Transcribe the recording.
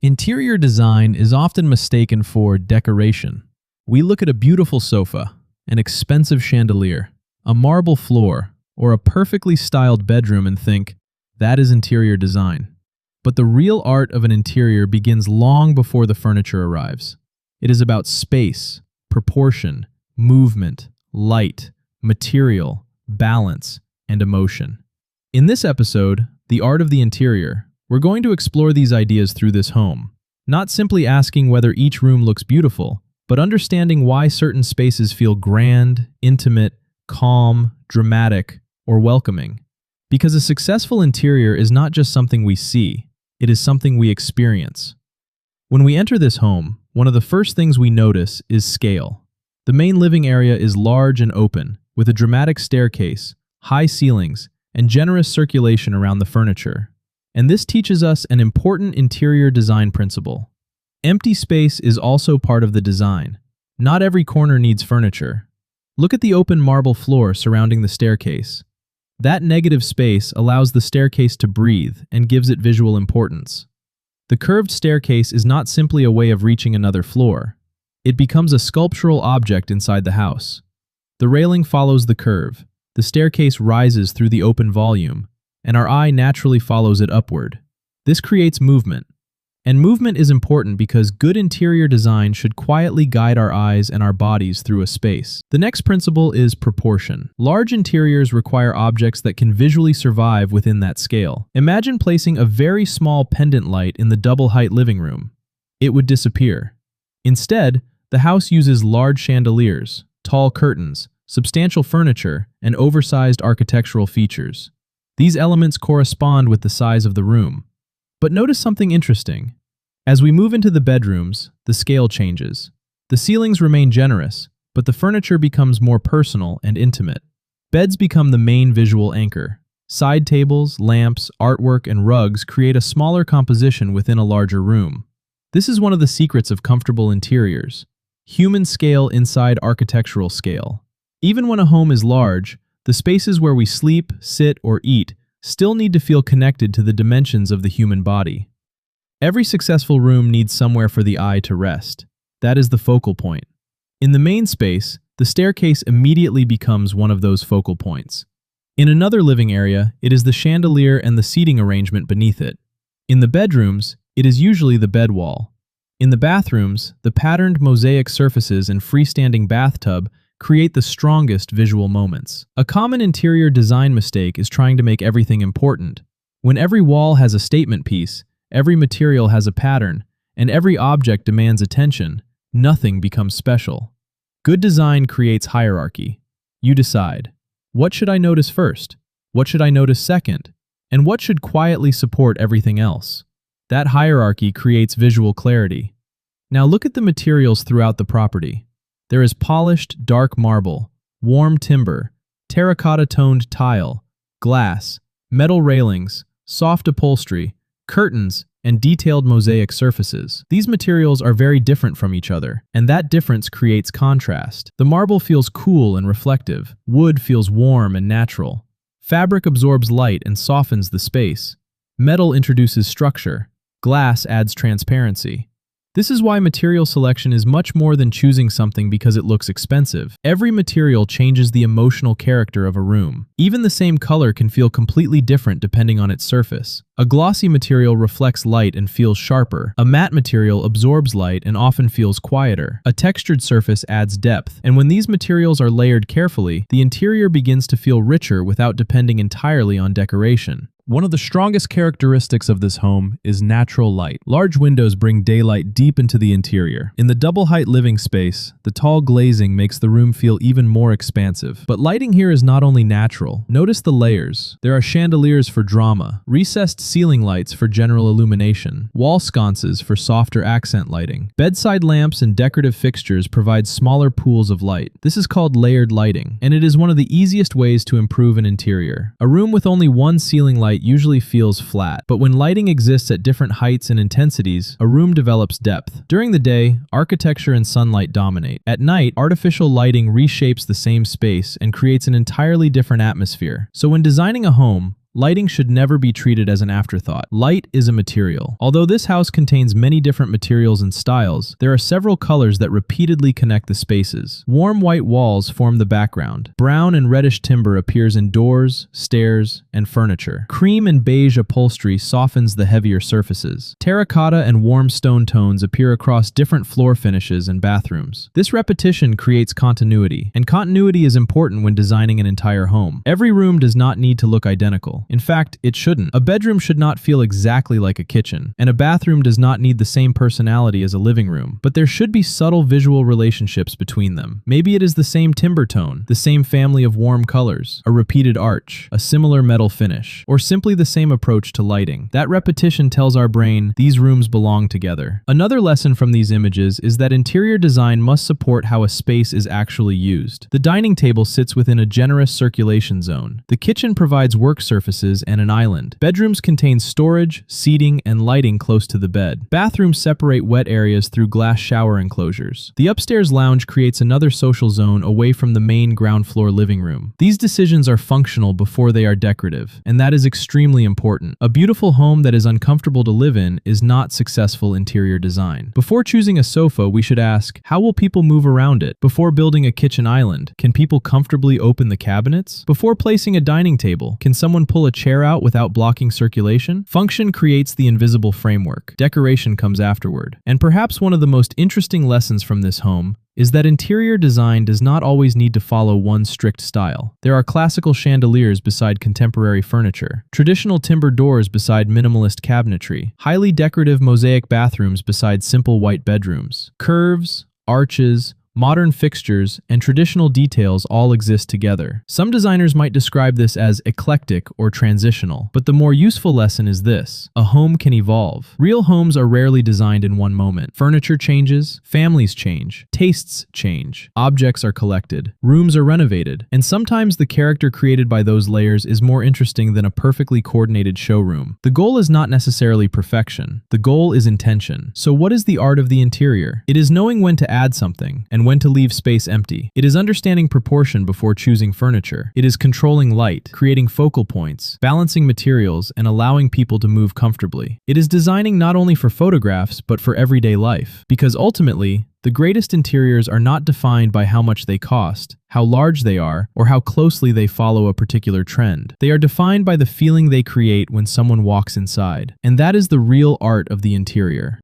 Interior design is often mistaken for decoration. We look at a beautiful sofa, an expensive chandelier, a marble floor, or a perfectly styled bedroom and think, that is interior design. But the real art of an interior begins long before the furniture arrives. It is about space, proportion, movement, light, material, balance, and emotion. In this episode, The Art of the Interior, we're going to explore these ideas through this home, not simply asking whether each room looks beautiful, but understanding why certain spaces feel grand, intimate, calm, dramatic, or welcoming. Because a successful interior is not just something we see, it is something we experience. When we enter this home, one of the first things we notice is scale. The main living area is large and open, with a dramatic staircase, high ceilings, and generous circulation around the furniture. And this teaches us an important interior design principle. Empty space is also part of the design. Not every corner needs furniture. Look at the open marble floor surrounding the staircase. That negative space allows the staircase to breathe and gives it visual importance. The curved staircase is not simply a way of reaching another floor. It becomes a sculptural object inside the house. The railing follows the curve. The staircase rises through the open volume, and our eye naturally follows it upward. This creates movement. And movement is important because good interior design should quietly guide our eyes and our bodies through a space. The next principle is proportion. Large interiors require objects that can visually survive within that scale. Imagine placing a very small pendant light in the double-height living room. It would disappear. Instead, the house uses large chandeliers, tall curtains, substantial furniture, and oversized architectural features. These elements correspond with the size of the room. But notice something interesting. As we move into the bedrooms, the scale changes. The ceilings remain generous, but the furniture becomes more personal and intimate. Beds become the main visual anchor. Side tables, lamps, artwork, and rugs create a smaller composition within a larger room. This is one of the secrets of comfortable interiors. Human scale inside architectural scale. Even when a home is large, the spaces where we sleep, sit, or eat still need to feel connected to the dimensions of the human body. Every successful room needs somewhere for the eye to rest. That is the focal point. In the main space, the staircase immediately becomes one of those focal points. In another living area, it is the chandelier and the seating arrangement beneath it. In the bedrooms, it is usually the bed wall. In the bathrooms, the patterned mosaic surfaces and freestanding bathtub create the strongest visual moments. A common interior design mistake is trying to make everything important. When every wall has a statement piece, every material has a pattern, and every object demands attention, nothing becomes special. Good design creates hierarchy. You decide, what should I notice first? What should I notice second? And what should quietly support everything else? That hierarchy creates visual clarity. Now look at the materials throughout the property. There is polished, dark marble, warm timber, terracotta-toned tile, glass, metal railings, soft upholstery, curtains, and detailed mosaic surfaces. These materials are very different from each other, and that difference creates contrast. The marble feels cool and reflective. Wood feels warm and natural. Fabric absorbs light and softens the space. Metal introduces structure. Glass adds transparency. This is why material selection is much more than choosing something because it looks expensive. Every material changes the emotional character of a room. Even the same color can feel completely different depending on its surface. A glossy material reflects light and feels sharper. A matte material absorbs light and often feels quieter. A textured surface adds depth. And when these materials are layered carefully, the interior begins to feel richer without depending entirely on decoration. One of the strongest characteristics of this home is natural light. Large windows bring daylight deep into the interior. In the double-height living space, the tall glazing makes the room feel even more expansive. But lighting here is not only natural. Notice the layers. There are chandeliers for drama, recessed ceiling lights for general illumination, wall sconces for softer accent lighting. Bedside lamps and decorative fixtures provide smaller pools of light. This is called layered lighting, and it is one of the easiest ways to improve an interior. A room with only one ceiling light usually feels flat, but when lighting exists at different heights and intensities, a room develops depth. During the day, architecture and sunlight dominate. At night, artificial lighting reshapes the same space and creates an entirely different atmosphere. So when designing a home, Lighting should never be treated as an afterthought. Light is a material. Although this house contains many different materials and styles, there are several colors that repeatedly connect the spaces. Warm white walls form the background. Brown and reddish timber appears in doors, stairs, and furniture. Cream and beige upholstery softens the heavier surfaces. Terracotta and warm stone tones appear across different floor finishes and bathrooms. This repetition creates continuity, and continuity is important when designing an entire home. Every room does not need to look identical. In fact, it shouldn't. A bedroom should not feel exactly like a kitchen, and a bathroom does not need the same personality as a living room, but there should be subtle visual relationships between them. Maybe it is the same timber tone, the same family of warm colors, a repeated arch, a similar metal finish, or simply the same approach to lighting. That repetition tells our brain these rooms belong together. Another lesson from these images is that interior design must support how a space is actually used. The dining table sits within a generous circulation zone. The kitchen provides work surfaces and an island. Bedrooms contain storage, seating, and lighting close to the bed. Bathrooms separate wet areas through glass shower enclosures. The upstairs lounge creates another social zone away from the main ground floor living room. These decisions are functional before they are decorative, and that is extremely important. A beautiful home that is uncomfortable to live in is not successful interior design. Before choosing a sofa, we should ask, how will people move around it? Before building a kitchen island, can people comfortably open the cabinets? Before placing a dining table, can someone pull a chair out without blocking circulation? Function creates the invisible framework. Decoration comes afterward. And perhaps one of the most interesting lessons from this home is that interior design does not always need to follow one strict style. There are classical chandeliers beside contemporary furniture, traditional timber doors beside minimalist cabinetry, highly decorative mosaic bathrooms beside simple white bedrooms. Curves, arches, modern fixtures, and traditional details all exist together. Some designers might describe this as eclectic or transitional, but the more useful lesson is this: a home can evolve. Real homes are rarely designed in one moment. Furniture changes, families change, tastes change, objects are collected, rooms are renovated, and sometimes the character created by those layers is more interesting than a perfectly coordinated showroom. The goal is not necessarily perfection. The goal is intention. So what is the art of the interior? It is knowing when to add something and when to leave space empty. It is understanding proportion before choosing furniture. It is controlling light, creating focal points, balancing materials, and allowing people to move comfortably. It is designing not only for photographs, but for everyday life. Because ultimately, the greatest interiors are not defined by how much they cost, how large they are, or how closely they follow a particular trend. They are defined by the feeling they create when someone walks inside. And that is the real art of the interior.